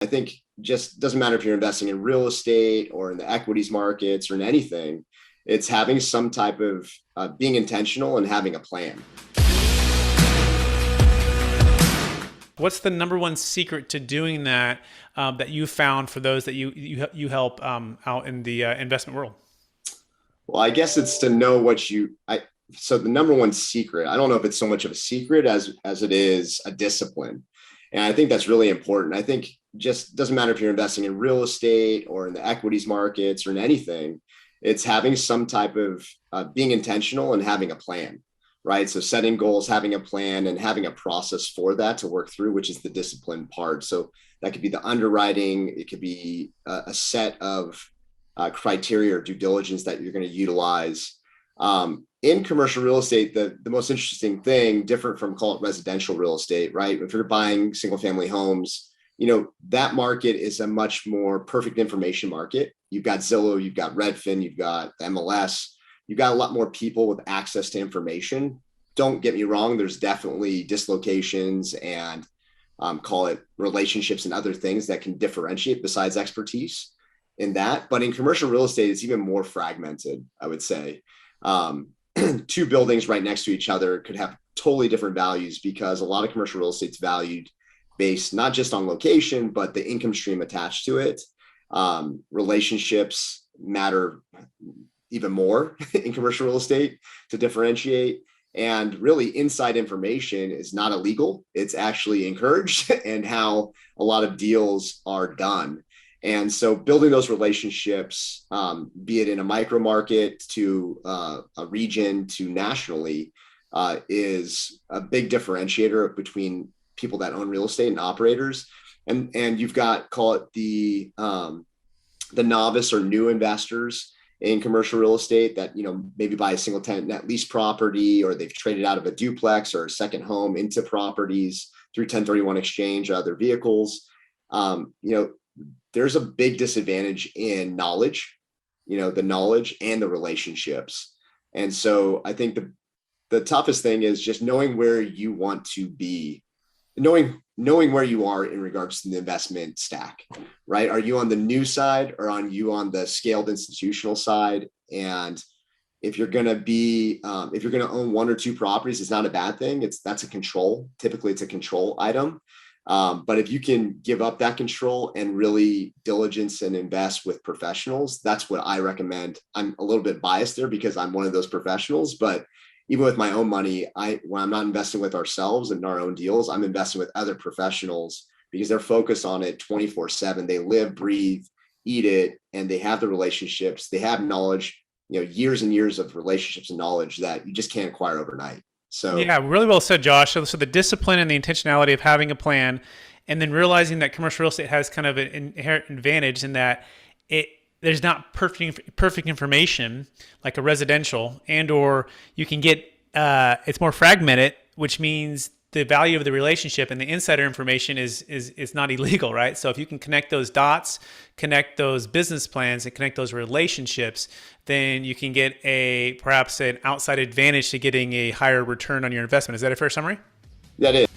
I think just doesn't matter if you're investing in real estate or in the equities markets or in anything. It's having some type of being intentional and having a plan. What's the number one secret to doing that that you found for those that you help out in the investment world? Well, I guess it's to know so the number one secret, I don't know if it's so much of a secret as it is a discipline. And I think that's really important. I think just doesn't matter if you're investing in real estate or in the equities markets or in anything. It's having some type of being intentional and having a plan, right? So setting goals, having a plan, and having a process for that to work through, which is the discipline part. So that could be the underwriting. It could be a set of criteria or due diligence that you're going to utilize. In commercial real estate, the most interesting thing, different from, call it, residential real estate, right? If you're buying single family homes, that market is a much more perfect information market. You've got Zillow, you've got Redfin, you've got the MLS, you've got a lot more people with access to information. Don't get me wrong, there's definitely dislocations and call it relationships and other things that can differentiate besides expertise in that. But in commercial real estate, it's even more fragmented, I would say. Two buildings right next to each other could have totally different values because a lot of commercial real estate's valued based not just on location, but the income stream attached to it. Relationships matter even more in commercial real estate to differentiate. And really, inside information is not illegal. It's actually encouraged and how a lot of deals are done. And so building those relationships, be it in a micro market to a region to nationally, is a big differentiator between people that own real estate and operators. And you've got, call it, the novice or new investors in commercial real estate that, maybe buy a single tenant net lease property, or they've traded out of a duplex or a second home into properties through 1031 exchange or other vehicles. There's a big disadvantage in knowledge, the knowledge and the relationships. And so I think the toughest thing is just knowing where you want to be, knowing where you are in regards to the investment stack, right? Are you on the new side or are you on the scaled institutional side? And if you're going to own one or two properties, it's not a bad thing. That's a control. Typically it's a control item. But if you can give up that control and really diligence and invest with professionals, that's what I recommend. I'm a little bit biased there because I'm one of those professionals, but even with my own money, when I'm not investing with ourselves and our own deals, I'm investing with other professionals because they're focused on it 24/7. They live, breathe, eat it, and they have the relationships. They have knowledge, years and years of relationships and knowledge that you just can't acquire overnight. So yeah, really well said, Josh. So the discipline and the intentionality of having a plan, and then realizing that commercial real estate has kind of an inherent advantage in that there's not perfect information like a residential, or you can get it's more fragmented, which means the value of the relationship and the insider information is not illegal, right? So if you can connect those dots, connect those business plans, and connect those relationships, then you can get perhaps an outside advantage to getting a higher return on your investment. Is that a fair summary? that is.